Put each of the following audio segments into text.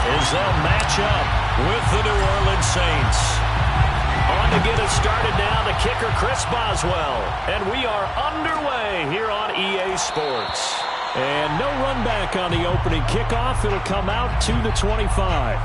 as they'll match up with the New Orleans Saints. On to get us started now, the kicker, Chris Boswell. And we are underway here on EA Sports. And no run back on the opening kickoff. It'll come out to the 25.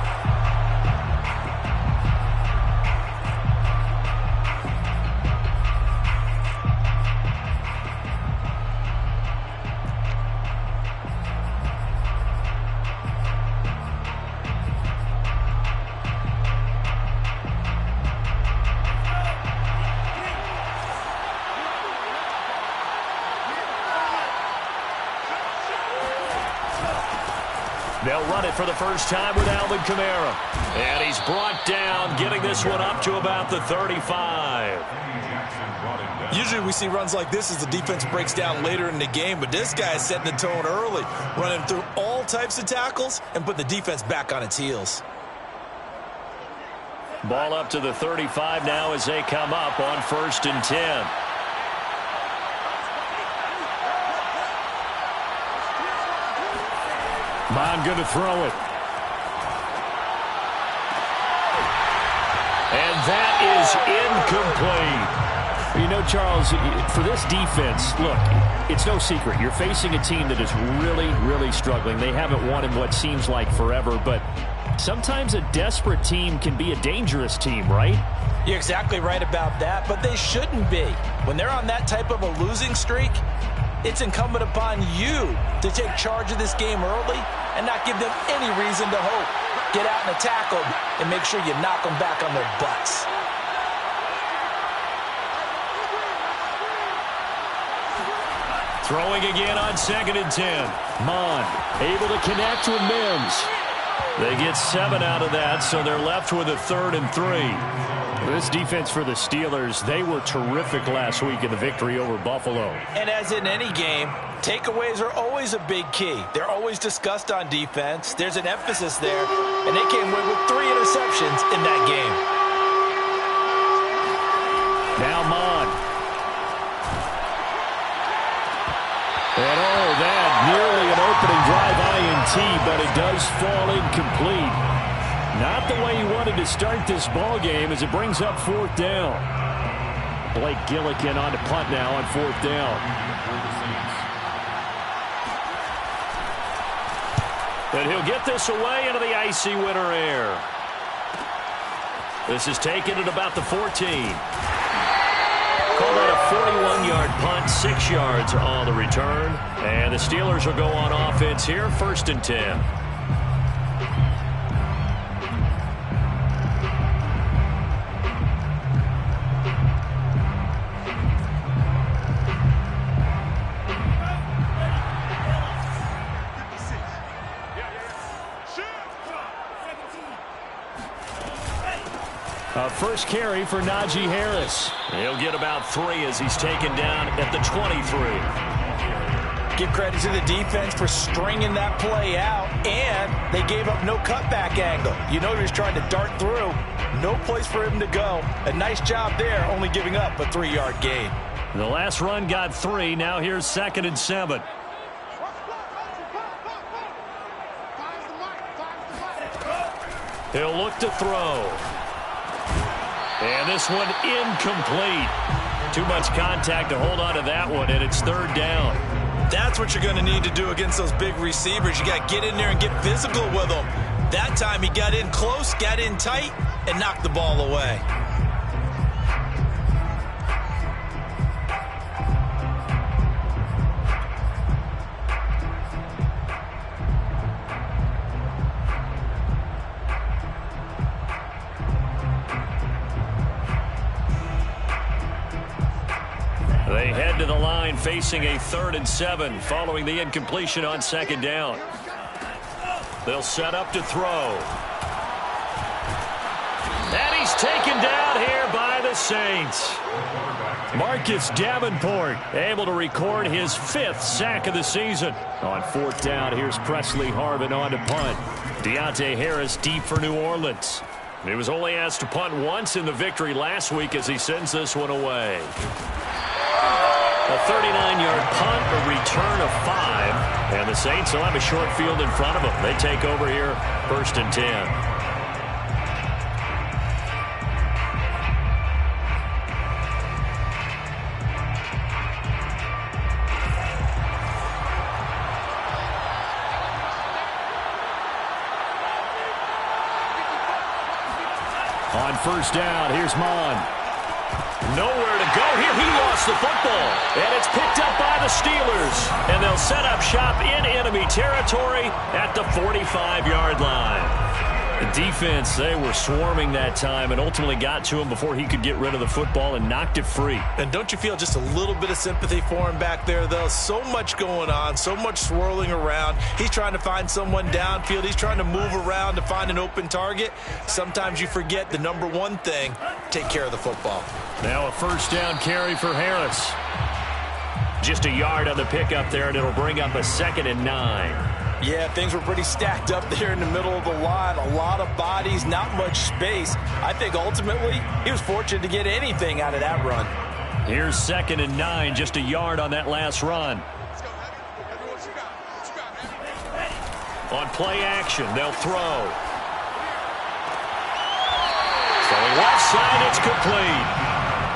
They'll run it for the first time with Alvin Kamara. And he's brought down, getting this one up to about the 35. Usually we see runs like this as the defense breaks down later in the game, but this guy is setting the tone early, running through all types of tackles and put the defense back on its heels. Ball up to the 35 now as they come up on 1st and 10. Bond going to throw it. And that is incomplete. You know, Charles, for this defense, look, it's no secret. You're facing a team that is really, really struggling. They haven't won in what seems like forever, but sometimes a desperate team can be a dangerous team, right? You're exactly right about that, but they shouldn't be. When they're on that type of a losing streak, it's incumbent upon you to take charge of this game early and not give them any reason to hope. Get out and attack them and make sure you knock them back on their butts. Throwing again on 2nd and 10. Mond able to connect with Mims. They get 7 out of that, so they're left with a 3rd and 3. This defense for the Steelers, they were terrific last week in the victory over Buffalo. And as in any game, takeaways are always a big key. They're always discussed on defense. There's an emphasis there, and they came away with 3 interceptions in that game. Now Mond. And that nearly an opening drive INT, but it does fall incomplete. Not the way he wanted to start this ball game as it brings up 4th down. Blake Gillikin on to punt now on 4th down. And he'll get this away into the icy winter air. This is taken at about the 14. Call that a 41-yard punt, 6 yards on the return. And the Steelers will go on offense here, 1st and 10. First carry for Najee Harris. He'll get about 3 as he's taken down at the 23. Give credit to the defense for stringing that play out, and they gave up no cutback angle. You know he was trying to dart through. No place for him to go. A nice job there, only giving up a 3-yard gain. The last run got 3. Now here's 2nd and 7. He'll look to throw. And this one incomplete. Too much contact to hold on to that one, and it's 3rd down. That's what you're going to need to do against those big receivers. You got to get in there and get physical with them. That time he got in close, got in tight, and knocked the ball away. They head to the line facing a 3rd and 7 following the incompletion on 2nd down. They'll set up to throw. And he's taken down here by the Saints. Marcus Davenport able to record his 5th sack of the season. On 4th down, here's Presley Harvin on to punt. Deontay Harris deep for New Orleans. He was only asked to punt once in the victory last week as he sends this one away. A 39-yard punt, a return of 5. And the Saints will have a short field in front of them. They take over here, 1st and 10. On 1st down, here's Mon. Nowhere to go here. He lost the football. And it's picked up by the Steelers. And they'll set up shop in enemy territory at the 45-yard line. The defense, they were swarming that time and ultimately got to him before he could get rid of the football and knocked it free. And don't you feel just a little bit of sympathy for him back there, though? So much going on, so much swirling around. He's trying to find someone downfield. He's trying to move around to find an open target. Sometimes you forget the number one thing, take care of the football. Now a 1st down carry for Harris. Just a yard on the pickup there, and it'll bring up a 2nd and 9. Yeah, things were pretty stacked up there in the middle of the line. A lot of bodies, not much space. I think ultimately he was fortunate to get anything out of that run. Here's 2nd and 9, just a yard on that last run. On play action, they'll throw. Throwing left side, it's complete.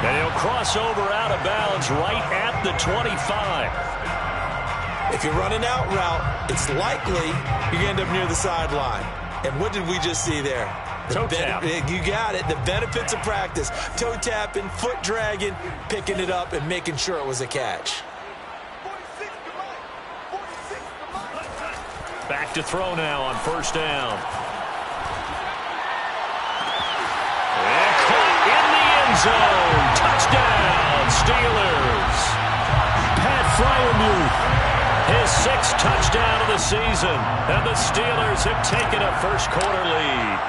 And he'll cross over out of bounds right at the 25. If you're running out route, it's likely you're going to end up near the sideline. And what did we just see there? Toe tap. You got it. The benefits of practice. Toe tapping, foot dragging, picking it up, and making sure it was a catch. Back to throw now on 1st down. And caught in the end zone. Touchdown, Steelers. Pat Freiermuth. His 6th touchdown of the season. And the Steelers have taken a first-quarter lead.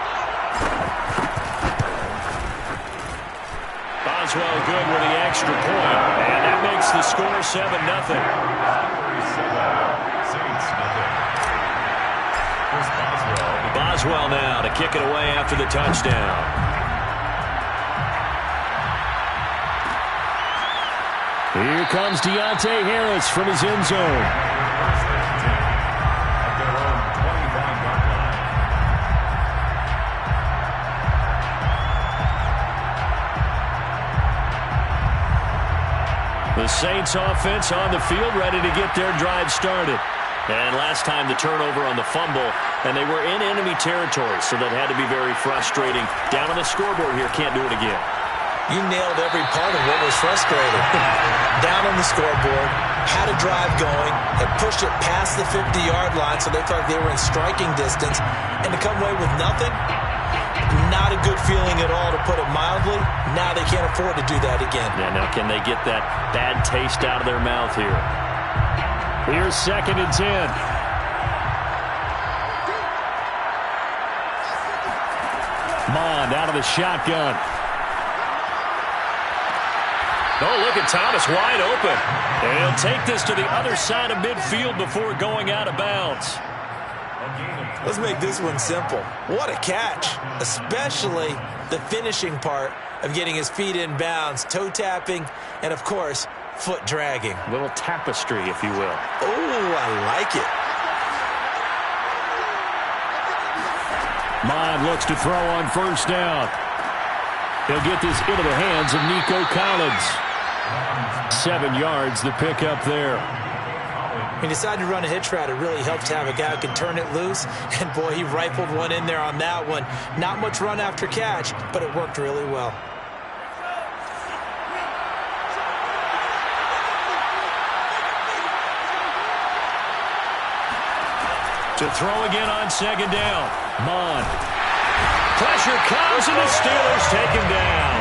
Boswell good with the extra point. And that makes the score 7-0. Boswell now to kick it away after the touchdown. Here comes Deontay Harris from his end zone. The Saints offense on the field ready to get their drive started. And last time the turnover on the fumble, and they were in enemy territory, so that had to be very frustrating. Down on the scoreboard here, can't do it again. You nailed every part of what was frustrating. Down on the scoreboard, had a drive going, had pushed it past the 50-yard line so they felt like they were in striking distance, and to come away with nothing, not a good feeling at all, to put it mildly. Now they can't afford to do that again. Yeah, now can they get that bad taste out of their mouth here? Here's 2nd and 10. Mond out of the shotgun. Oh, look at Thomas wide open. And he'll take this to the other side of midfield before going out of bounds. Let's make this one simple. What a catch, especially the finishing part of getting his feet in bounds, toe tapping, and, of course, foot dragging. A little tapestry, if you will. Oh, I like it. Mond looks to throw on 1st down. He'll get this into the hands of Nico Collins. 7 yards, the pickup there. He decided to run a hitch route. It really helped to have a guy who can turn it loose. And, boy, he rifled one in there on that one. Not much run after catch, but it worked really well. To throw again on 2nd down. Mond. Pressure comes, and the Steelers take him down.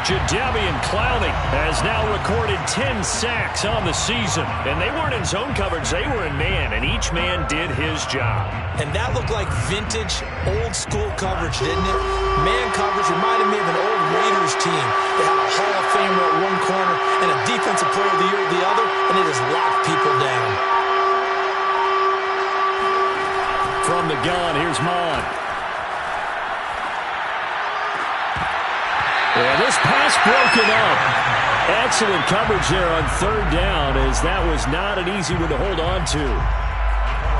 Jadeveon Clowney has now recorded 10 sacks on the season. And they weren't in zone coverage. They were in man, and each man did his job. And that looked like vintage, old-school coverage, didn't it? Man coverage reminded me of an old Raiders team. They had a Hall of Famer at one corner and a Defensive Player of the Year at the other, and it just locked people down. From the gun, here's Mond. And this pass broken up. Excellent coverage there on third down, as that was not an easy one to hold on to.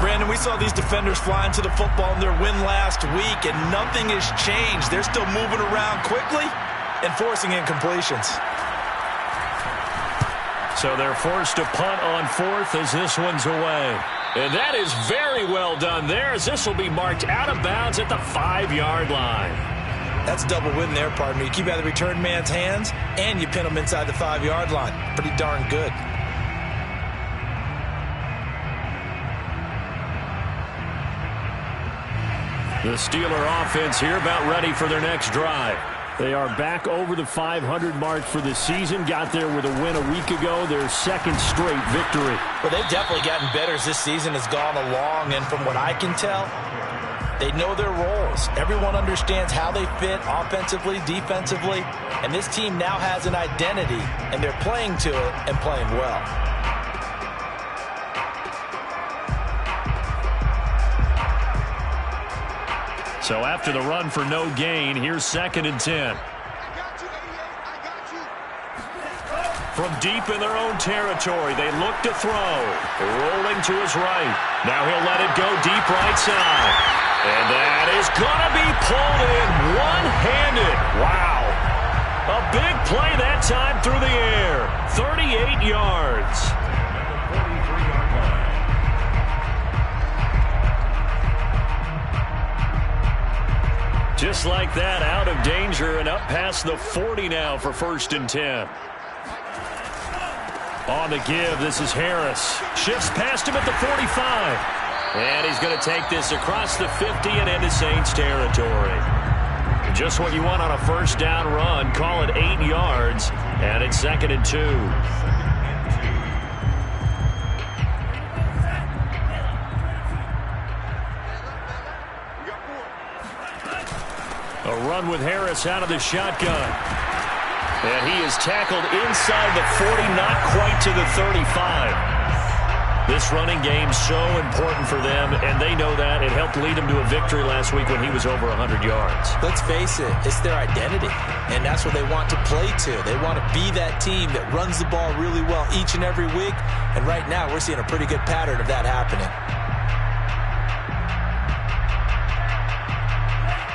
Brandon, we saw these defenders flying to the football in their win last week, and nothing has changed. They're still moving around quickly and forcing incompletions. So they're forced to punt on fourth as this one's away. And that is very well done there, as this will be marked out of bounds at the 5-yard line. That's double win there, pardon me. You keep out of the return man's hands, and you pin him inside the 5-yard line. Pretty darn good. The Steeler offense here about ready for their next drive. They are back over the 500 mark for the season. Got there with a win a week ago, their second straight victory. Well, they've definitely gotten better as this season has gone along, and from what I can tell, they know their roles. Everyone understands how they fit offensively, defensively, and this team now has an identity, and they're playing to it and playing well. So after the run for no gain, here's 2nd and 10. From deep in their own territory, they look to throw. Rolling to his right. Now he'll let it go deep right side. And that is going to be pulled in one-handed. Wow. A big play that time through the air. 38 yards. Just like that, out of danger and up past the 40 now for 1st and 10. On the give, this is Harris. Shifts past him at the 45. And he's going to take this across the 50 and into Saints territory. Just what you want on a first down run. Call it 8 yards. And it's 2nd and 2. A run with Harris out of the shotgun. And he is tackled inside the 40, not quite to the 35. This running game's so important for them, and they know that. It helped lead them to a victory last week when he was over 100 yards. Let's face it, it's their identity, and that's what they want to play to. They want to be that team that runs the ball really well each and every week, and right now we're seeing a pretty good pattern of that happening.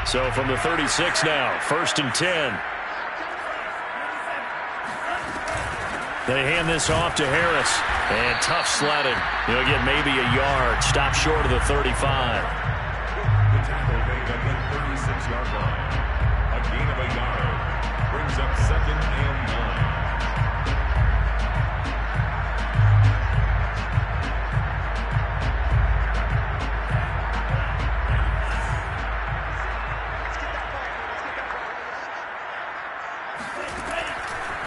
So from the 36 now, 1st and 10. They hand this off to Harris. And tough sledding. He'll get maybe a yard. Stop short of the 35. The tackle made at the 36-yard line. A gain of a yard. Brings up 2nd and 9.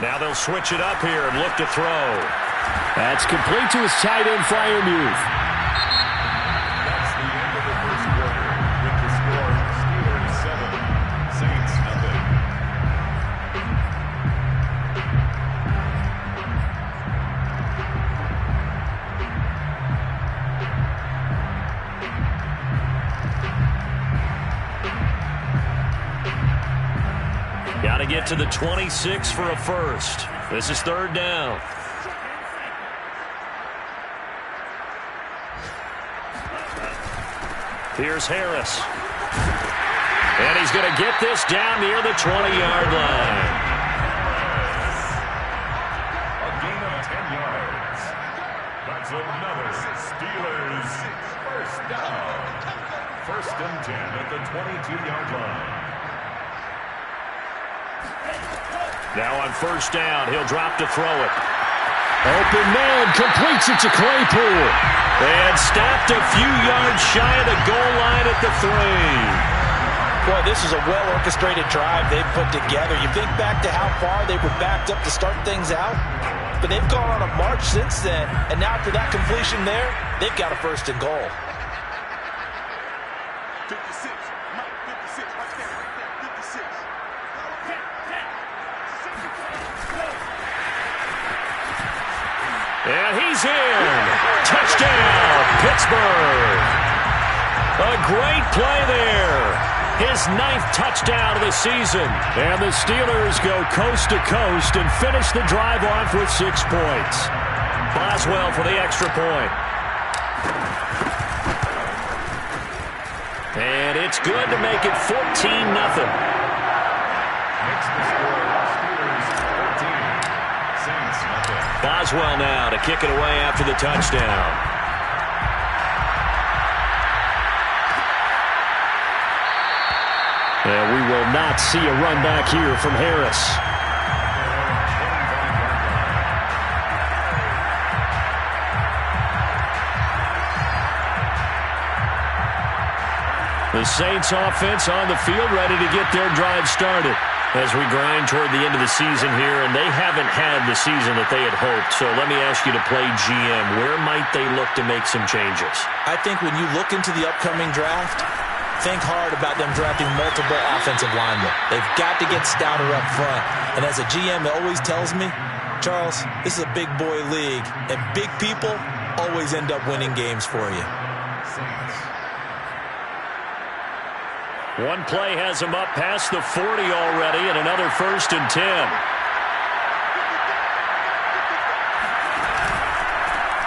Now they'll switch it up here and look to throw. That's complete to his tight end, Freiermuth. That's the end of the first quarter. With the score, Steelers 7, Saints nothing. Got to get to the 26 for a first. This is 3rd down. Here's Harris. And he's going to get this down near the 20-yard line. A gain of 10 yards. That's another Steelers first down. 1st and 10 at the 22-yard line. Now on 1st down, he'll drop to throw it. Open man, completes it to Claypool. And stopped a few yards shy of the goal line at the 3. Boy, this is a well-orchestrated drive they've put together. You think back to how far they were backed up to start things out, but they've gone on a march since then, and now after that completion there, they've got a 1st and goal. 56, Mike, 56, watch that right there, 56. And he's in. Touchdown, Pittsburgh. A great play there. His 9th touchdown of the season. And the Steelers go coast to coast and finish the drive off with 6 points. Boswell for the extra point. And it's good to make it 14-0. Makes the score Steelers 14, Saints nothing. Boswell now to kick it away after the touchdown. And we will not see a run back here from Harris. The Saints offense on the field ready to get their drive started as we grind toward the end of the season here, and they haven't had the season that they had hoped. So let me ask you to play GM. Where might they look to make some changes? I think when you look into the upcoming draft, think hard about them drafting multiple offensive linemen. They've got to get stouter up front. And as a GM, it always tells me, Charles, this is a big boy league, and big people always end up winning games for you. One play has him up past the 40 already, and another 1st and 10.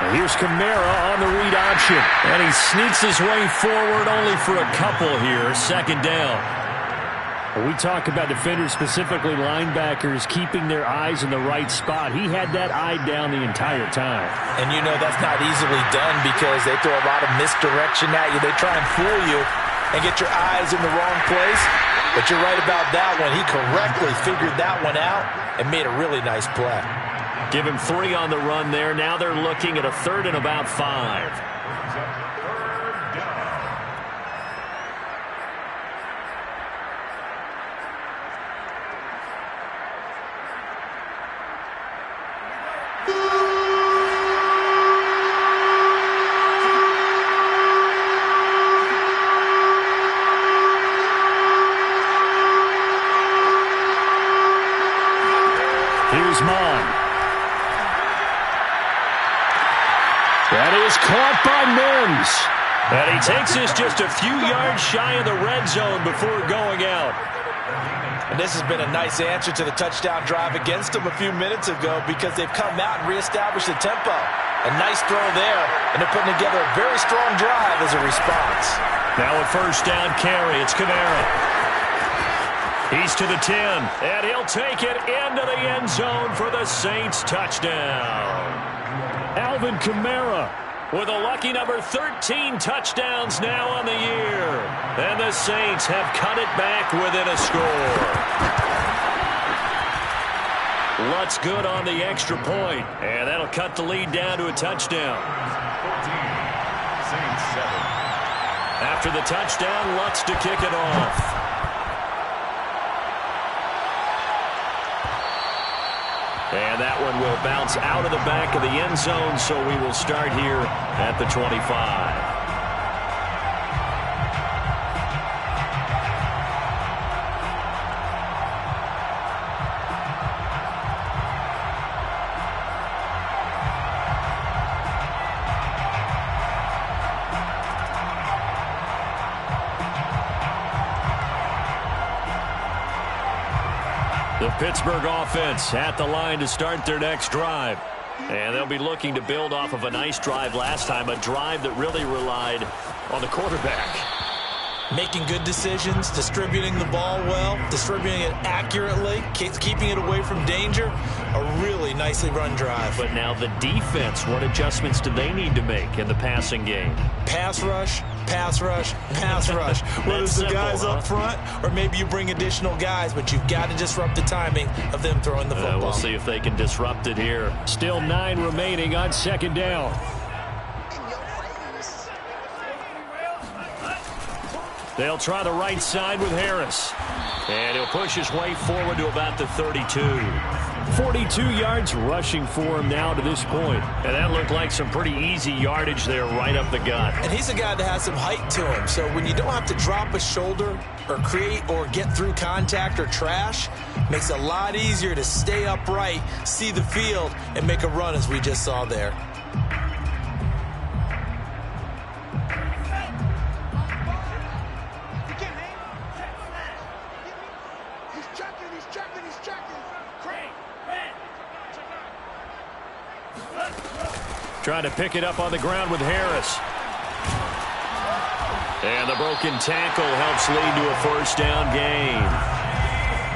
And here's Kamara on the read option. And he sneaks his way forward only for a couple here. 2nd down. We talk about defenders, specifically linebackers, keeping their eyes in the right spot. He had that eye down the entire time. And you know that's not easily done because they throw a lot of misdirection at you. They try and fool you and get your eyes in the wrong place. But you're right about that one. He correctly figured that one out and made a really nice play. Give him 3 on the run there. Now they're looking at a 3rd and about 5. Here's Mon. That is caught by Mims. And he takes this just a few yards shy of the red zone before going out. And this has been a nice answer to the touchdown drive against them a few minutes ago because they've come out and reestablished the tempo. A nice throw there, and they're putting together a very strong drive as a response. Now a 1st down carry. It's Kamara. He's to the 10, and he'll take it into the end zone for the Saints touchdown. Alvin Kamara with a lucky number 13 touchdowns now on the year. And the Saints have cut it back within a score. Lutz good on the extra point, and that'll cut the lead down to a touchdown. 14, Saints 7. After the touchdown, Lutz to kick it off. And that one will bounce out of the back of the end zone, so we will start here at the 25. The Pittsburgh offense at the line to start their next drive. And they'll be looking to build off of a nice drive last time, a drive that really relied on the quarterback. Making good decisions, distributing the ball well, distributing it accurately, keeping it away from danger. A really nicely run drive. But now the defense, what adjustments do they need to make in the passing game? Pass rush, pass rush, pass rush. Whether it's the guys up front or maybe you bring additional guys, but you've got to disrupt the timing of them throwing the football. We'll see if they can disrupt it here. Still 9 remaining on 2nd down. They'll try the right side with Harris. And he'll push his way forward to about the 32. 42 yards rushing for him now to this point. And that looked like some pretty easy yardage there right up the gut. And he's a guy that has some height to him. So when you don't have to drop a shoulder or create or get through contact or trash, makes it a lot easier to stay upright, see the field, and make a run as we just saw there. Trying to pick it up on the ground with Harris. And the broken tackle helps lead to a first down gain.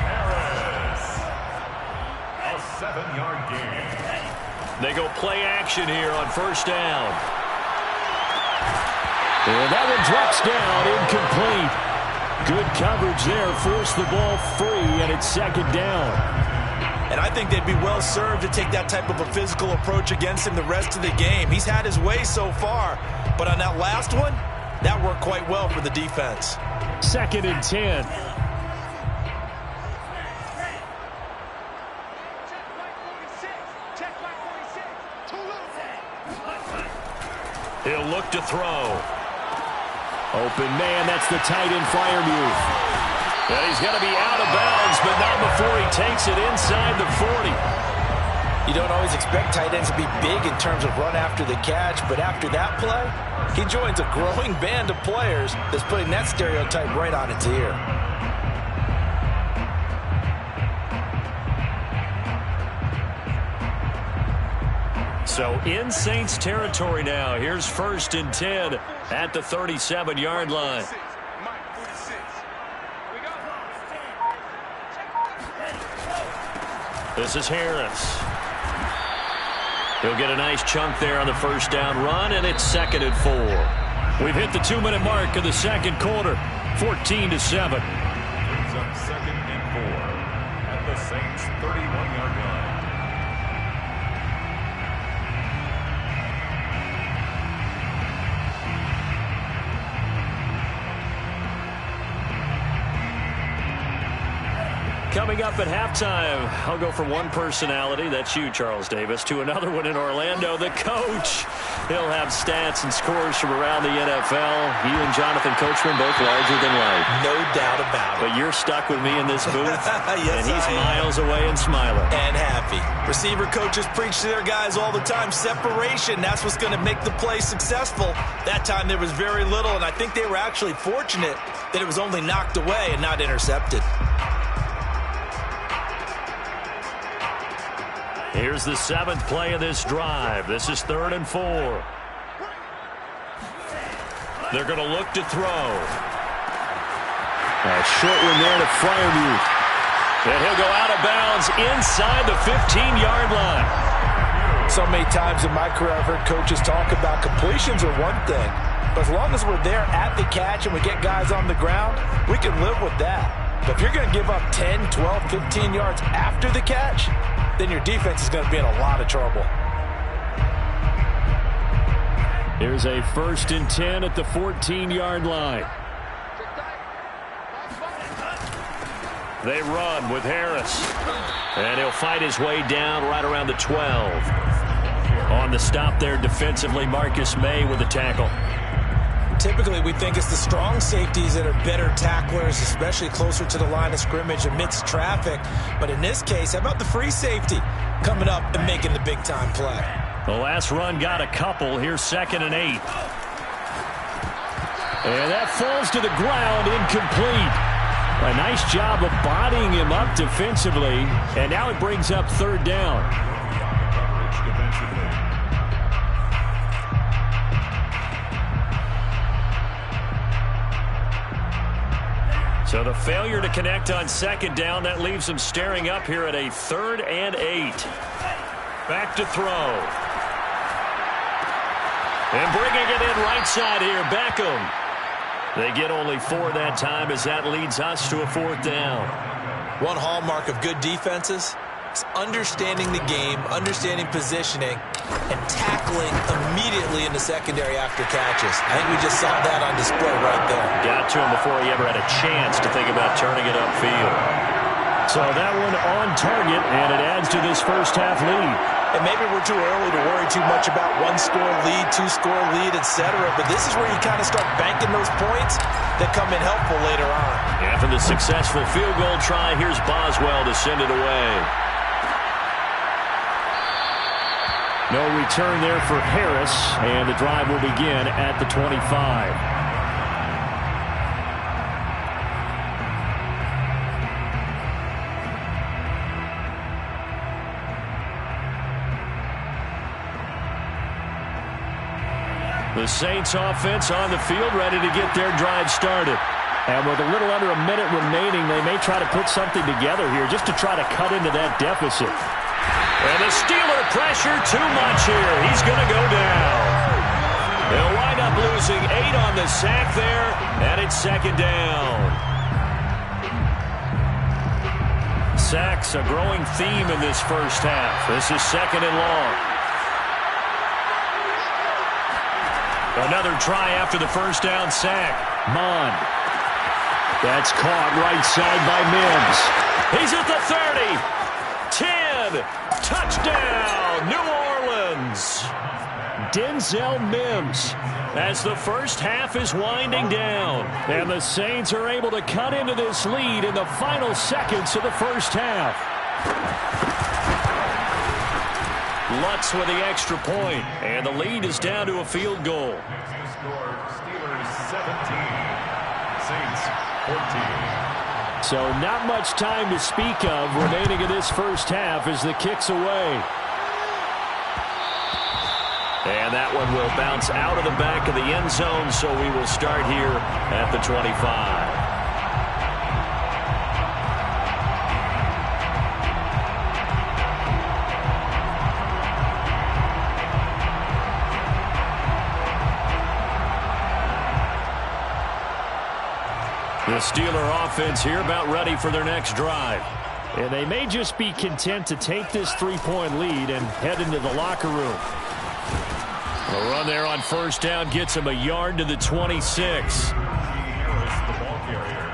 Harris. A 7-yard gain. They go play action here on first down. And that one drops down, incomplete. Good coverage there, forced the ball free, and it's second down. And I think they'd be well served to take that type of a physical approach against him the rest of the game. He's had his way so far, but on that last one, that worked quite well for the defense. Second and 10. He'll look to throw. Open man, that's the tight end Freiermuth. And he's going to be out of bounds, but not before he takes it inside the 40. You don't always expect tight ends to be big in terms of run after the catch, but after that play, he joins a growing band of players that's putting that stereotype right on its ear. So in Saints territory now. Here's first and 10 at the 37-yard line. This is Harris. He'll get a nice chunk there on the first down run, and it's second and 4. We've hit the 2-minute mark of the second quarter, 14-7. Brings up second and 4 at the Saints' 31-yard line. Coming up at halftime, I'll go from one personality, that's you, Charles Davis, to another one in Orlando, the coach. He'll have stats and scores from around the NFL. You and Jonathan Coachman both larger than life. No doubt about it. But you're stuck with me in this booth, yes, and he's miles away and smiling. And happy. Receiver coaches preach to their guys all the time. Separation, that's what's going to make the play successful. That time there was very little, and I think they were actually fortunate that it was only knocked away and not intercepted. Here's the 7th play of this drive. This is 3rd and 4. They're going to look to throw. A short one there to Freiermuth. And he'll go out of bounds inside the 15-yard line. So many times in my career I've heard coaches talk about completions are one thing. But as long as we're there at the catch and we get guys on the ground, we can live with that. But if you're going to give up 10, 12, 15 yards after the catch, then your defense is going to be in a lot of trouble. Here's a 1st and 10 at the 14-yard line. They run with Harris. And he'll fight his way down right around the 12. On the stop there defensively, Marcus May with the tackle. Typically, we think it's the strong safeties that are better tacklers, especially closer to the line of scrimmage amidst traffic. But in this case, how about the free safety coming up and making the big-time play? The last run got a couple. Here's 2nd and 8. And that falls to the ground, incomplete. A nice job of bodying him up defensively. And now it brings up 3rd down. So the failure to connect on 2nd down, that leaves them staring up here at a 3rd and 8. Back to throw. And bringing it in right side here, Beckham. They get only 4 that time as that leads us to a 4th down. One hallmark of good defenses is understanding the game, understanding positioning, and tackling immediately in the secondary after catches. I think we just saw that on display right there. Got to him before he ever had a chance to think about turning it upfield. So that one on target, and it adds to this first half lead. And maybe we're too early to worry too much about 1-score lead, 2-score lead, etc. But this is where you kind of start banking those points that come in helpful later on. After the successful field goal try, here's Boswell to send it away. No return there for Harris, and the drive will begin at the 25. The Saints offense on the field, ready to get their drive started. And with a little under a minute remaining, they may try to put something together here just to try to cut into that deficit. And the Steeler pressure too much here. He's going to go down. They'll wind up losing 8 on the sack there, and it's second down. Sacks a growing theme in this first half. This is second and long. Another try after the first down sack. Mond. That's caught right side by Mims. He's at the 30. 10. Touchdown, New Orleans. Denzel Mims as the first half is winding down. And the Saints are able to cut into this lead in the final seconds of the first half. Lutz with the extra point, and the lead is down to a field goal. Steelers 17, Saints 14. So not much time to speak of remaining in this first half as the kick's away. And that one will bounce out of the back of the end zone, so we will start here at the 25. The Steeler offense here about ready for their next drive. And they may just be content to take this 3-point lead and head into the locker room. A run there on first down gets him a yard to the 26. Harris, the ball carrier.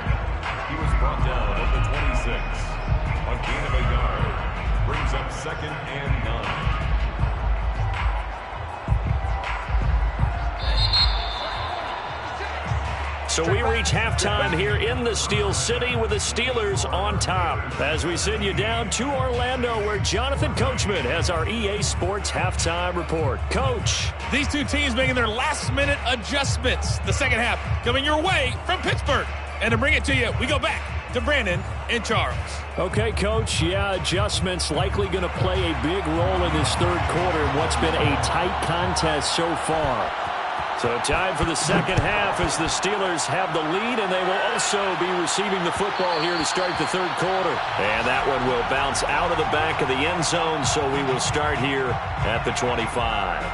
He was brought down at the 26. A gain of a yard. Brings up second and 9. So we reach halftime here in the Steel City with the Steelers on top. As we send you down to Orlando, where Jonathan Coachman has our EA Sports halftime report. Coach. These two teams making their last-minute adjustments. The second half coming your way from Pittsburgh. And to bring it to you, we go back to Brandon and Charles. Okay, Coach. Yeah, adjustments likely going to play a big role in this third quarter in what's been a tight contest so far. So time for the second half as the Steelers have the lead, and they will also be receiving the football here to start the third quarter. And that one will bounce out of the back of the end zone, so we will start here at the 25.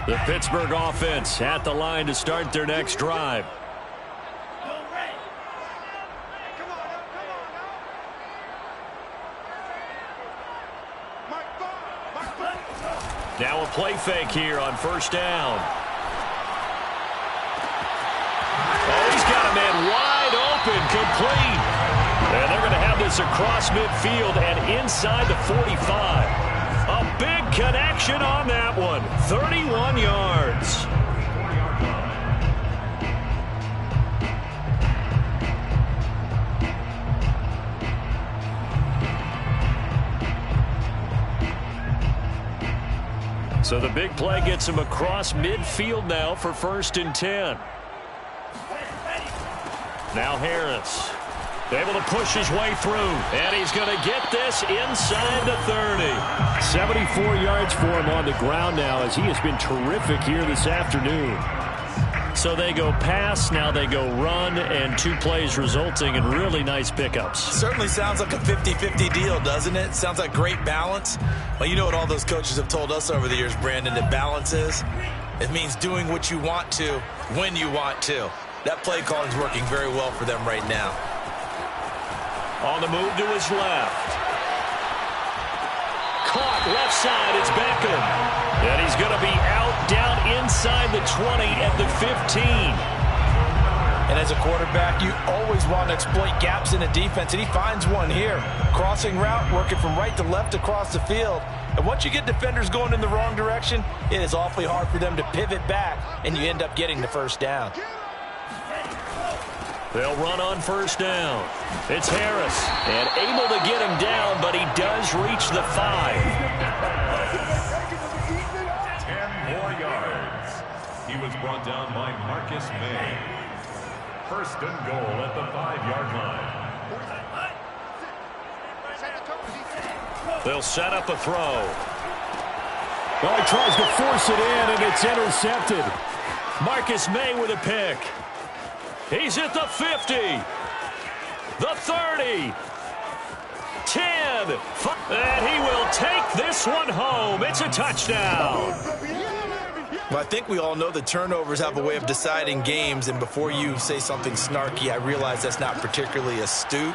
The Pittsburgh offense at the line to start their next drive. Now a play fake here on first down. Oh, he's got a man wide open, complete. And they're going to have this across midfield and inside the 45. A big connection on that one. 31 yards. So the big play gets him across midfield now for 1st and 10. Now Harris able to push his way through, and he's going to get this inside the 30. 74 yards for him on the ground now as he has been terrific here this afternoon. So they go pass, now they go run, and 2 plays resulting in really nice pickups. Certainly sounds like a 50-50 deal, doesn't it? Sounds like great balance. Well, you know what all those coaches have told us over the years, Brandon, that balance is? It means doing what you want to when you want to. That play calling is working very well for them right now. On the move to his left. Caught left side, it's Beckham. And he's going to be out down inside the 20 at the 15. And as a quarterback, you always want to exploit gaps in a defense, and he finds one here. Crossing route, working from right to left across the field. And once you get defenders going in the wrong direction, it is awfully hard for them to pivot back, and you end up getting the first down. They'll run on first down. It's Harris, and able to get him down, but he does reach the 5. 10 more yards. He was brought down by Marcus May. First and goal at the 5-yard line. They'll set up a throw. Well, he tries to force it in, and it's intercepted. Marcus May with a pick. He's at the 50. The 30. 10. And he will take this one home. It's a touchdown. Well, I think we all know that turnovers have a way of deciding games, and before you say something snarky, I realize that's not particularly astute.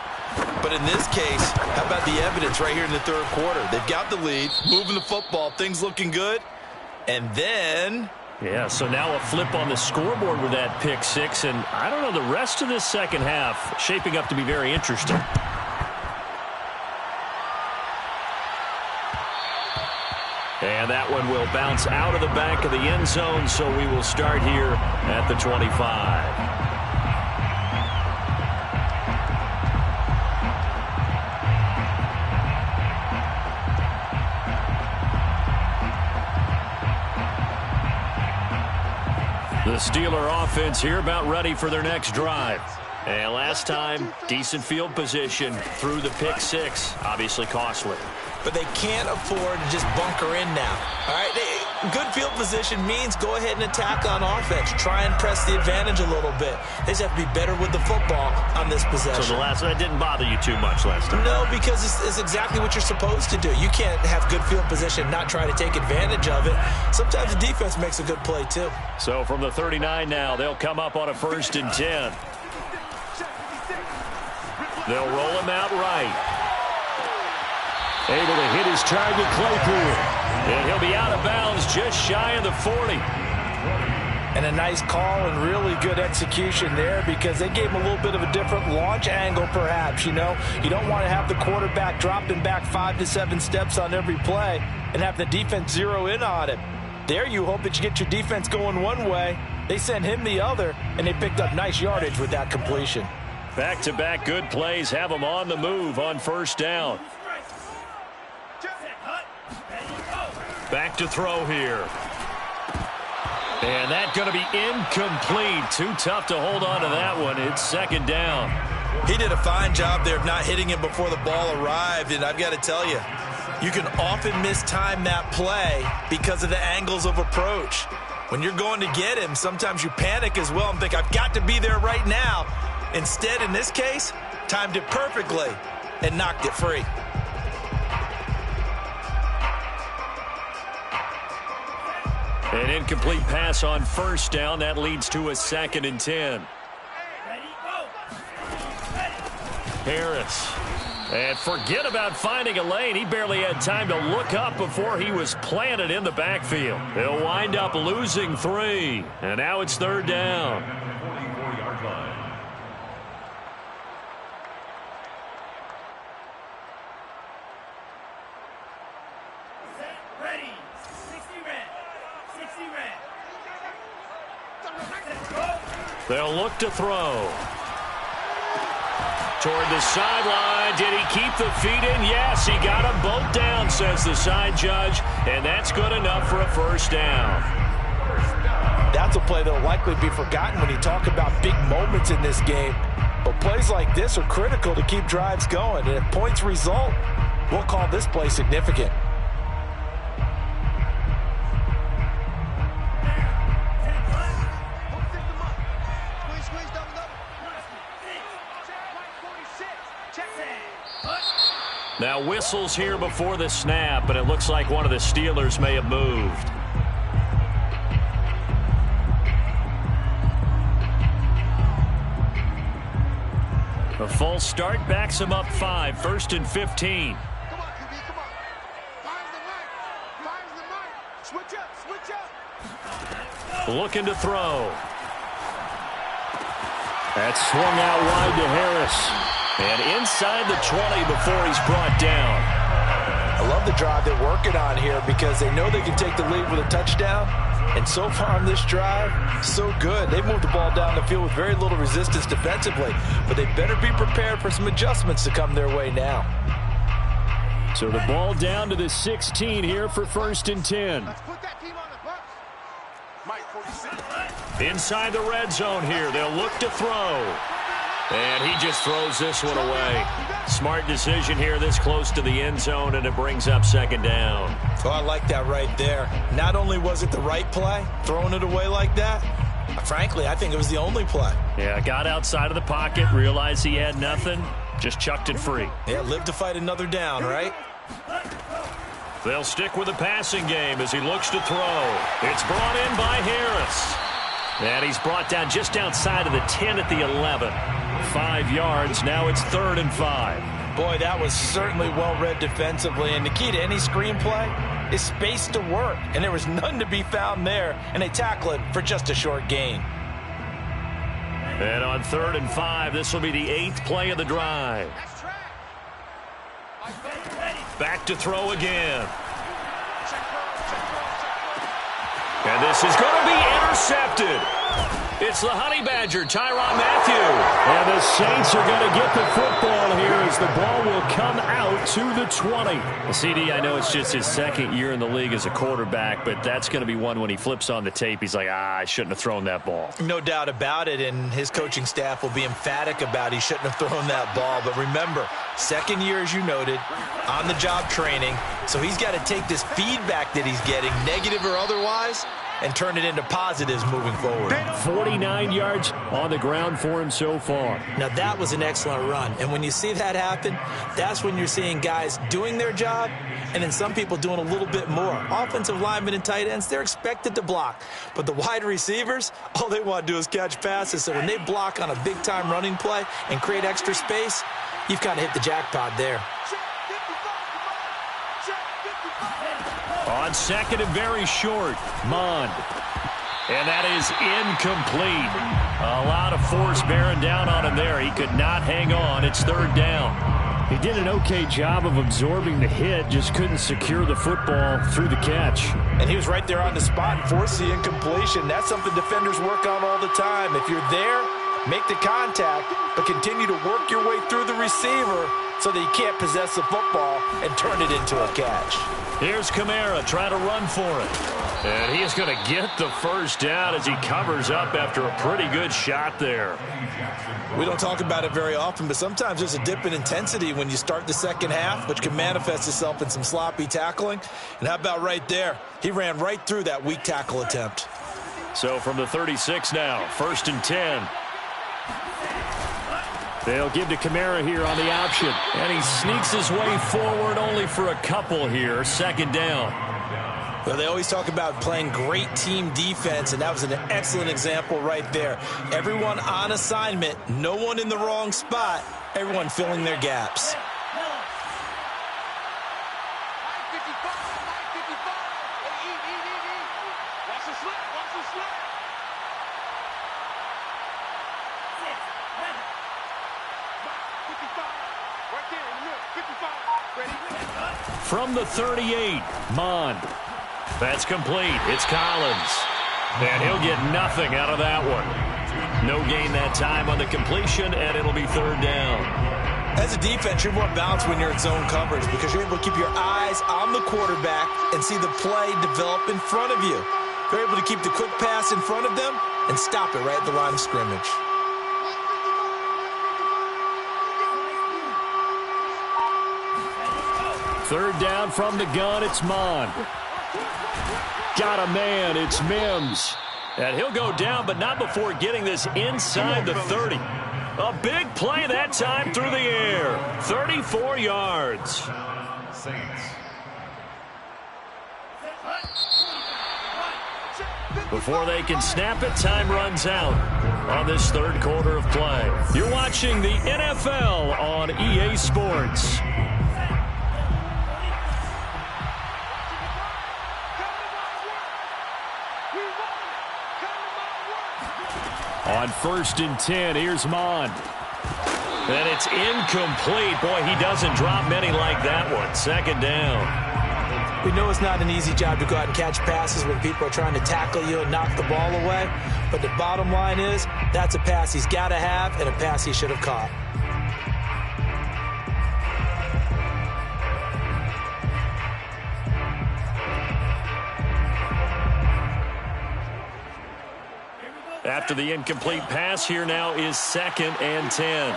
But in this case, how about the evidence right here in the third quarter? They've got the lead, moving the football, things looking good, and then... Yeah, so now a flip on the scoreboard with that pick six, and I don't know, the rest of this second half shaping up to be very interesting. And that one will bounce out of the back of the end zone, so we will start here at the 25. The Steeler offense here about ready for their next drive. And last time, decent field position through the pick six, obviously costly. But they can't afford to just bunker in now. All right, good field position means go ahead and attack on offense. Try and press the advantage a little bit. They just have to be better with the football on this possession. So that didn't bother you too much last time? No, because it's exactly what you're supposed to do. You can't have good field position, not try to take advantage of it. Sometimes the defense makes a good play too. So from the 39 now, they'll come up on a 1st and 10. They'll roll him out right. Able to hit his target, Claypool. And he'll be out of bounds just shy of the 40. And a nice call and really good execution there because they gave him a little bit of a different launch angle perhaps, you know. You don't want to have the quarterback dropping back 5 to 7 steps on every play and have the defense zero in on it. There you hope that you get your defense going one way. They sent him the other, and they picked up nice yardage with that completion. Back-to-back good plays have them on the move on 1st down. Back to throw here. And that's going to be incomplete. Too tough to hold on to that one. It's 2nd down. He did a fine job there of not hitting him before the ball arrived. And I've got to tell you, you can often mistime that play because of the angles of approach. When you're going to get him, sometimes you panic as well and think, I've got to be there right now. Instead, in this case, timed it perfectly and knocked it free. An incomplete pass on 1st down. That leads to a 2nd and 10. Harris. And forget about finding a lane. He barely had time to look up before he was planted in the backfield. They'll wind up losing 3. And now it's 3rd down. 44-yard line. They'll look to throw. Toward the sideline. Did he keep the feet in? Yes, he got them both down, says the side judge. And that's good enough for a 1st down. That's a play that will likely be forgotten when you talk about big moments in this game. But plays like this are critical to keep drives going. And if points result, we'll call this play significant. Now whistles here before the snap, but it looks like one of the Steelers may have moved. A false start backs him up 5, 1st and 15. Come on, QB, come on. Fire's the mark. Fire's the mark. Switch up, switch up. Looking to throw. That's swung out wide to Harris. And inside the 20 before he's brought down. I love the drive they're working on here because they know they can take the lead with a touchdown. And so far on this drive, so good. They moved the ball down the field with very little resistance defensively. But they better be prepared for some adjustments to come their way now. So the ball down to the 16 here for 1st and 10. Let's put that team on the bus. Inside the red zone here. They'll look to throw. And he just throws this one away. Smart decision here this close to the end zone, and it brings up second down. Oh, I like that right there. Not only was it the right play, throwing it away like that, frankly, I think it was the only play. Yeah, got outside of the pocket, realized he had nothing, just chucked it free. Yeah, live to fight another down, right? They'll stick with the passing game as he looks to throw. It's brought in by Harris. And he's brought down just outside of the 10 at the 11. 5 yards. Now it's 3rd and 5. Boy, that was certainly well-read defensively. And the key to any screenplay is space to work. And there was none to be found there. And they tackle it for just a short gain. And on 3rd and 5, this will be the 8th play of the drive. Back to throw again. And this is going to be intercepted. It's the Honey Badger, Tyrann Mathieu. And the Saints are going to get the football here as the ball will come out to the 20. Well, CD, I know it's just his 2nd year in the league as a quarterback, but that's going to be one when he flips on the tape. He's like, I shouldn't have thrown that ball. No doubt about it, and his coaching staff will be emphatic about he shouldn't have thrown that ball. But remember, 2nd year, as you noted, on-the-job training, so he's got to take this feedback that he's getting, negative or otherwise, and turn it into positives moving forward. 49 yards on the ground for him so far. Now, that was an excellent run. And when you see that happen, that's when you're seeing guys doing their job and then some people doing a little bit more. Offensive linemen and tight ends, they're expected to block. But the wide receivers, all they want to do is catch passes. So when they block on a big-time running play and create extra space, you've kind of hit the jackpot there. On 2nd and very short, Mond. And that is incomplete. A lot of force bearing down on him there. He could not hang on. It's 3rd down. He did an okay job of absorbing the hit, just couldn't secure the football through the catch. And he was right there on the spot and forced the incompletion. That's something defenders work on all the time. If you're there, make the contact, but continue to work your way through the receiver so that you can't possess the football and turn it into a catch. Here's Kamara trying to run for it. And he is going to get the first down as he covers up after a pretty good shot there. We don't talk about it very often, but sometimes there's a dip in intensity when you start the second half, which can manifest itself in some sloppy tackling. And how about right there? He ran right through that weak tackle attempt. So from the 36 now, 1st and 10. They'll give to Kamara here on the option. And he sneaks his way forward only for a couple here. 2nd down. Well, they always talk about playing great team defense, and that was an excellent example right there. Everyone on assignment, no one in the wrong spot, everyone filling their gaps. From the 38, Mond. That's complete. It's Collins. And he'll get nothing out of that one. No gain that time on the completion, and it'll be 3rd down. As a defense, you're more balanced when you're in zone coverage because you're able to keep your eyes on the quarterback and see the play develop in front of you. You're able to keep the quick pass in front of them and stop it right at the line of scrimmage. Third down from the gun, it's Mond. Got a man, it's Mims. And he'll go down, but not before getting this inside the 30. A big play that time through the air. 34 yards. Saints. Before they can snap it, time runs out on this 3rd quarter of play. You're watching the NFL on EA Sports. On 1st and 10, here's Mond. And it's incomplete. Boy, he doesn't drop many like that one. 2nd down. We know it's not an easy job to go out and catch passes when people are trying to tackle you and knock the ball away. But the bottom line is, that's a pass he's got to have and a pass he should have caught. after the incomplete pass. Here now is 2nd and 10.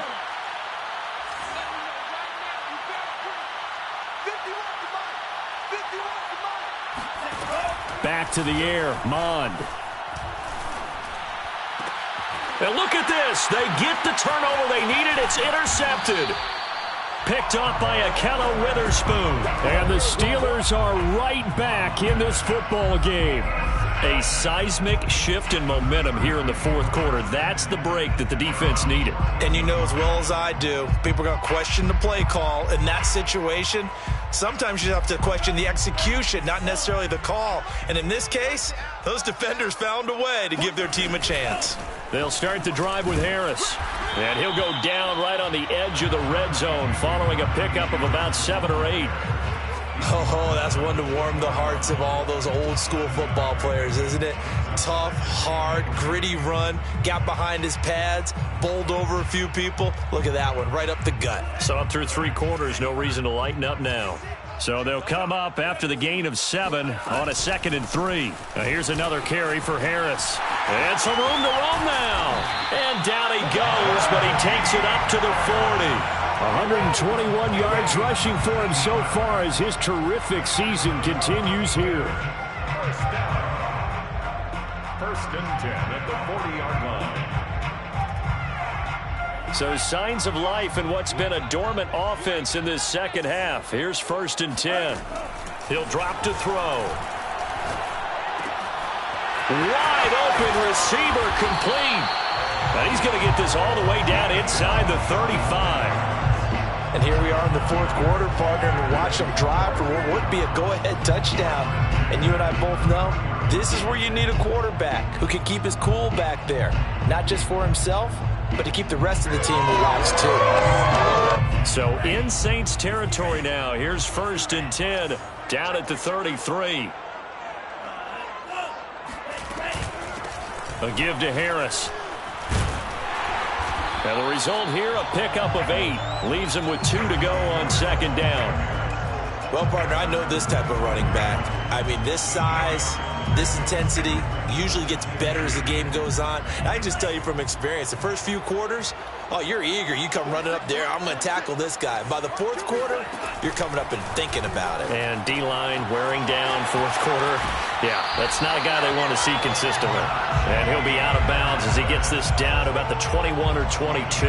Back to the air, Mond. And look at this. They get the turnover they needed. It's intercepted. Picked off by Ahkello Witherspoon. And the Steelers are right back in this football game. A seismic shift in momentum here in the fourth quarter. That's the break that the defense needed. And you know as well as I do, people are going to question the play call in that situation. Sometimes you have to question the execution, not necessarily the call. And in this case, those defenders found a way to give their team a chance. They'll start the drive with Harris. And he'll go down right on the edge of the red zone following a pickup of about 7 or 8. Oh, that's one to warm the hearts of all those old school football players, isn't it? Tough, hard, gritty run, got behind his pads, bowled over a few people. Look at that one, right up the gut. So up through 3 quarters, no reason to lighten up now. So they'll come up after the gain of 7 on a 2nd and 3. Now here's another carry for Harris. And some room to roam now. And down he goes, but he takes it up to the 40. 121 yards rushing for him so far as his terrific season continues here. First down. 1st and 10 at the 40-yard line. So signs of life in what's been a dormant offense in this second half. Here's 1st and 10. He'll drop to throw. Wide open receiver complete. And he's going to get this all the way down inside the 35. And here we are in the fourth quarter, partner, and watch them drive for what would be a go-ahead touchdown. And you and I both know this is where you need a quarterback who can keep his cool back there, not just for himself, but to keep the rest of the team relaxed too. So in Saints territory now. Here's 1st and 10 down at the 33. A give to Harris. And the result here, a pickup of 8. Leaves him with 2 to go on 2nd down. Well, partner, I know this type of running back. I mean, this size, this intensity usually gets better as the game goes on. And I can just tell you from experience, the first few quarters, oh, you're eager. You come running up there, I'm going to tackle this guy. By the fourth quarter, you're coming up and thinking about it. And D-line wearing down fourth quarter. Yeah, that's not a guy they want to see consistently. And he'll be out of bounds as he gets this down to about the 21 or 22.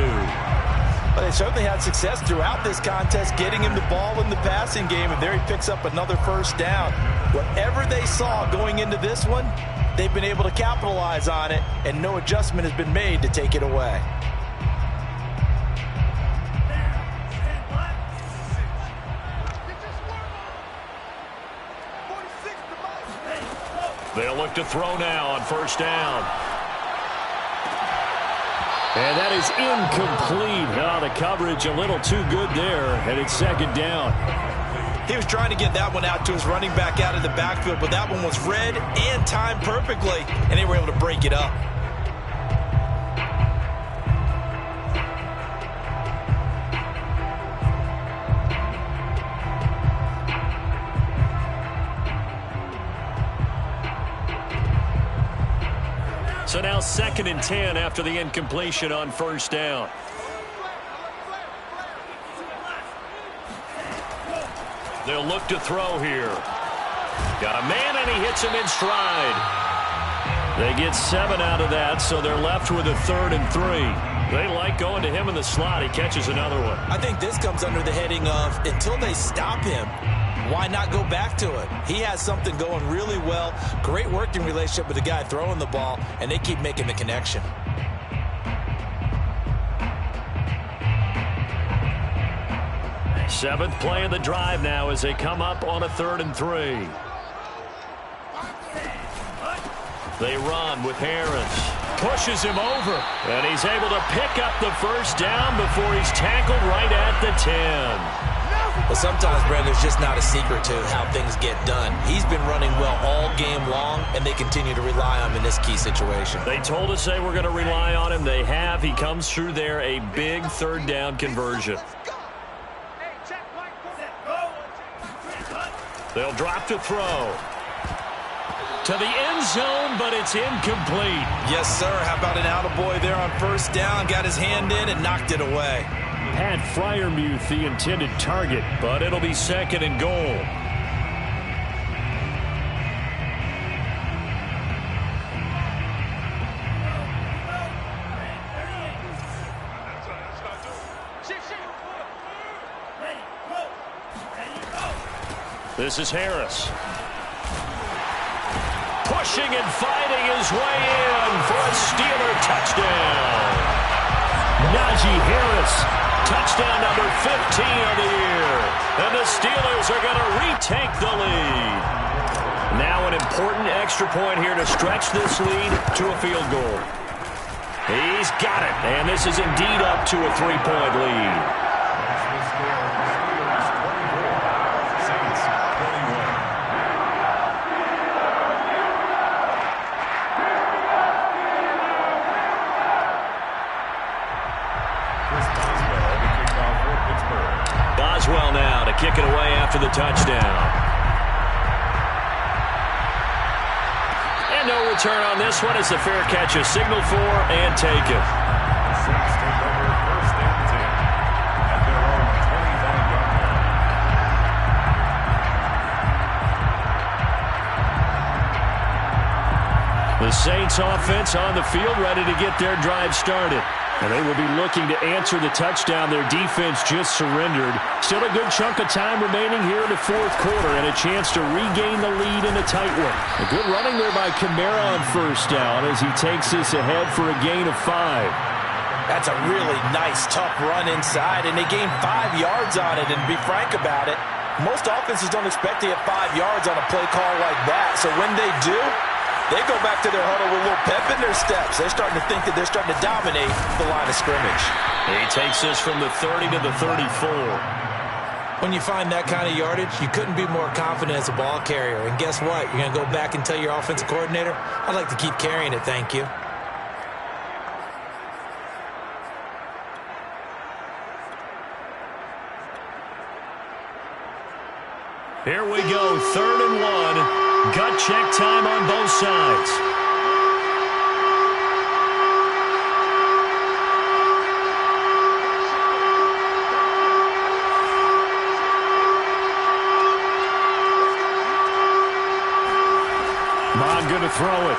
But they certainly had success throughout this contest, getting him the ball in the passing game, and there he picks up another 1st down. Whatever they saw going into this one, they've been able to capitalize on it, and no adjustment has been made to take it away. They'll look to throw now on 1st down. And that is incomplete. Oh, the coverage a little too good there, and it's 2nd down. He was trying to get that one out to his running back out of the backfield, but that one was read and timed perfectly, and they were able to break it up. So now 2nd and 10 after the incompletion on 1st down. They'll look to throw here. Got a man, and he hits him in stride. They get 7 out of that, so they're left with a 3rd and 3. They like going to him in the slot. He catches another one. I think this comes under the heading of, until they stop him, why not go back to it? He has something going really well. Great working relationship with the guy throwing the ball, and they keep making the connection. Seventh play of the drive now as they come up on a 3rd and 3. They run with Harris. Pushes him over. And he's able to pick up the 1st down before he's tackled right at the 10. Well, sometimes, Brandon, there's just not a secret to how things get done. He's been running well all game long, and they continue to rely on him in this key situation. They told us they were going to rely on him. They have. He comes through there, a big 3rd down conversion. They'll drop to throw. to the end zone, but it's incomplete. Yes, sir. How about an attaboy there on first down? Got his hand in and knocked it away. Pat Freiermuth, the intended target, but it'll be 2nd and goal. This is Harris. Pushing and fighting his way in for a Steeler touchdown. Najee Harris, touchdown number 15 of the year. And the Steelers are going to retake the lead. Now an important extra point here to stretch this lead to a field goal. He's got it, and this is indeed up to a 3-point lead. Boswell now to kick it away after the touchdown. And no return on this one as the fair catch is signaled for and taken. The Saints take over 1st and 10 at their own 25-yard line. The Saints offense on the field ready to get their drive started. And they will be looking to answer the touchdown their defense just surrendered. Still a good chunk of time remaining here in the 4th quarter and a chance to regain the lead in a tight one. A good running there by Kamara on first down as he takes this ahead for a gain of 5. That's a really nice, tough run inside, and they gained 5 yards on it. And to be frank about it, most offenses don't expect to get 5 yards on a play call like that. So when they do, they go back to their huddle with a little pep in their steps. They're starting to think that they're starting to dominate the line of scrimmage. He takes this from the 30 to the 34. When you find that kind of yardage, you couldn't be more confident as a ball carrier. And guess what? You're going to go back and tell your offensive coordinator, I'd like to keep carrying it, thank you. Here we go, 3rd and 1. Gut check time on both sides. Mon going to throw it.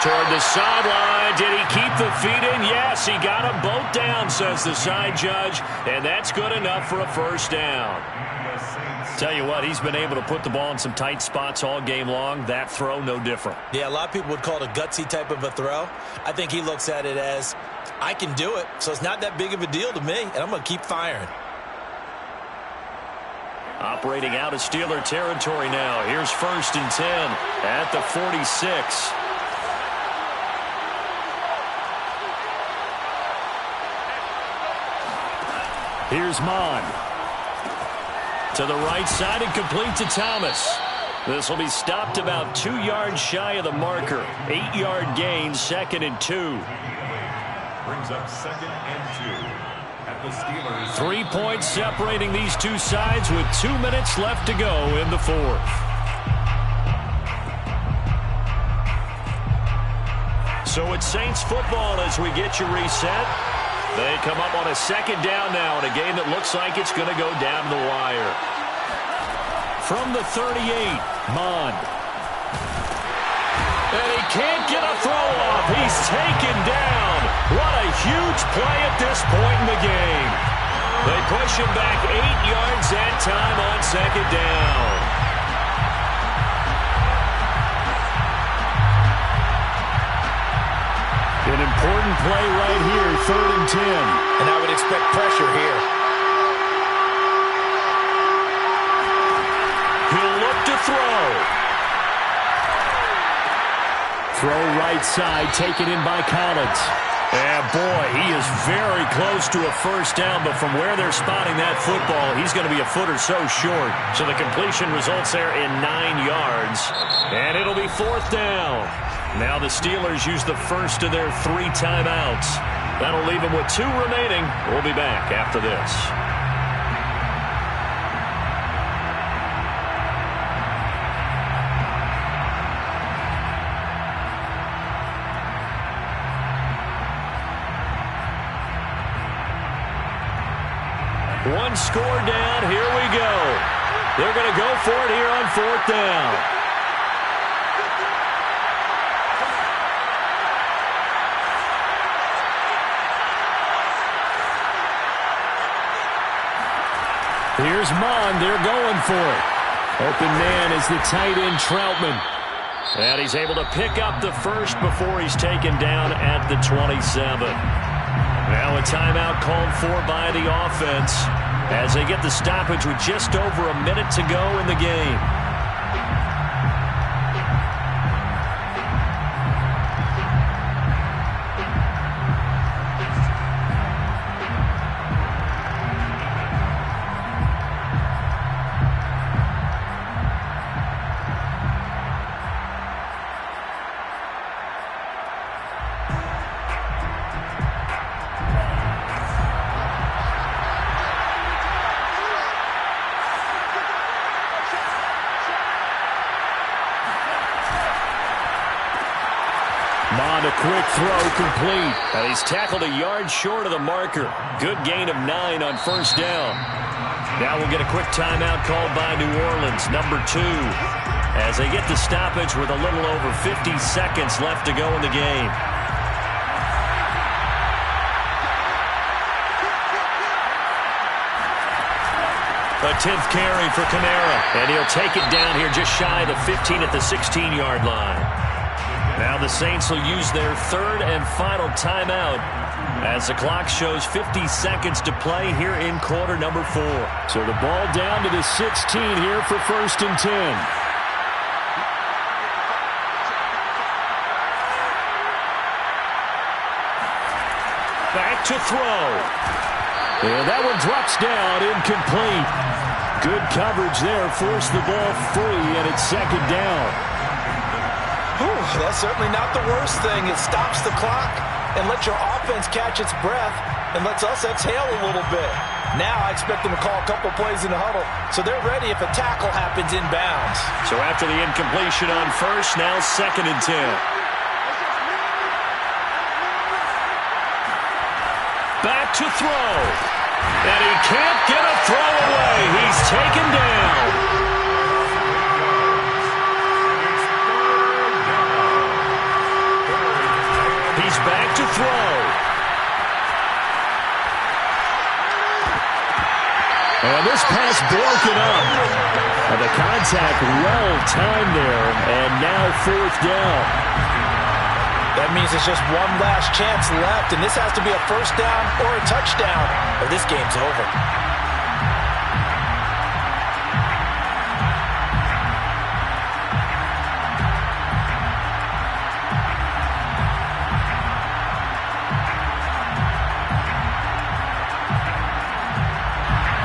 Toward the sideline. Did he keep the feet in? Yes, he got them both down, says the side judge. And that's good enough for a first down. Tell you what, he's been able to put the ball in some tight spots all game long. That throw, no different. Yeah, a lot of people would call it a gutsy type of a throw. I think he looks at it as, I can do it, so it's not that big of a deal to me, and I'm going to keep firing. Operating out of Steeler territory now. Here's 1st and 10 at the 46. Here's Mon. To the right side and complete to Thomas. This will be stopped about 2 yards shy of the marker. 8-yard gain, 2nd and 2. Brings up 2nd and 2 at the Steelers. 3 points separating these two sides with 2 minutes left to go in the 4th. So it's Saints football as we get you reset. They come up on a 2nd down now in a game that looks like it's going to go down the wire. From the 38, Mon. And he can't get a throw off. He's taken down. What a huge play at this point in the game. They push him back 8 yards that time on 2nd down. An important play right here, 3rd and 10. And I would expect pressure here. He'll look to throw. Throw right side, taken in by Collins. And boy, he is very close to a first down, but from where they're spotting that football, he's going to be a foot or so short. So the completion results there in 9 yards. And it'll be 4th down. Now the Steelers use the first of their 3 timeouts. That'll leave them with 2 remaining. We'll be back after this. One score down. Here we go. They're going to go for it here on 4th down. Here's Mond. They're going for it. Open man is the tight end Troutman. And he's able to pick up the first before he's taken down at the 27. Now a timeout called for by the offense as they get the stoppage with just over a minute to go in the game. Mond, a quick throw, complete. And he's tackled a yard short of the marker. Good gain of 9 on 1st down. Now we'll get a quick timeout called by New Orleans, number 2, as they get the stoppage with a little over 50 seconds left to go in the game. A 10th carry for Kamara, and he'll take it down here just shy of the 15 at the 16-yard line. Now the Saints will use their 3rd and final timeout as the clock shows 50 seconds to play here in quarter number 4. So the ball down to the 16 here for 1st and 10. Back to throw. And that one drops down, incomplete. Good coverage there, forced the ball free, and it's 2nd down. That's certainly not the worst thing. It stops the clock and lets your offense catch its breath and lets us exhale a little bit. Now I expect them to call a couple plays in the huddle so they're ready if a tackle happens inbounds. So after the incompletion on 1st, now 2nd and 10. Back to throw. And he can't get a throw away. He's taken down. He's back to throw. And this pass broken up. And the contact well timed there. And now 4th down. That means it's just one last chance left, and this has to be a 1st down or a touchdown, or this game's over.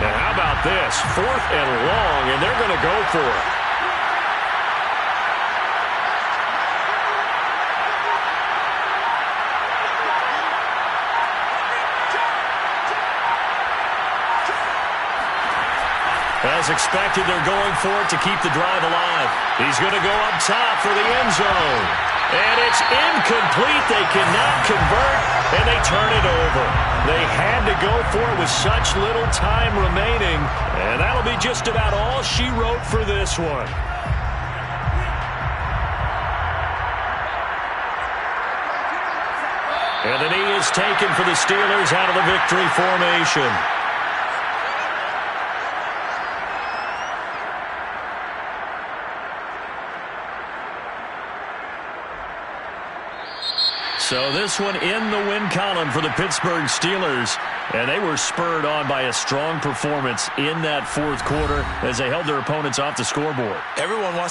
And how about this? 4th and long, and they're going to go for it. As expected, they're going for it to keep the drive alive. He's going to go up top for the end zone. And it's incomplete. They cannot convert, and they turn it over. They had to go for it with such little time remaining, and that'll be just about all she wrote for this one. And the knee is taken for the Steelers out of the victory formation. So this one in the win column for the Pittsburgh Steelers. And they were spurred on by a strong performance in that 4th quarter as they held their opponents off the scoreboard. Everyone wants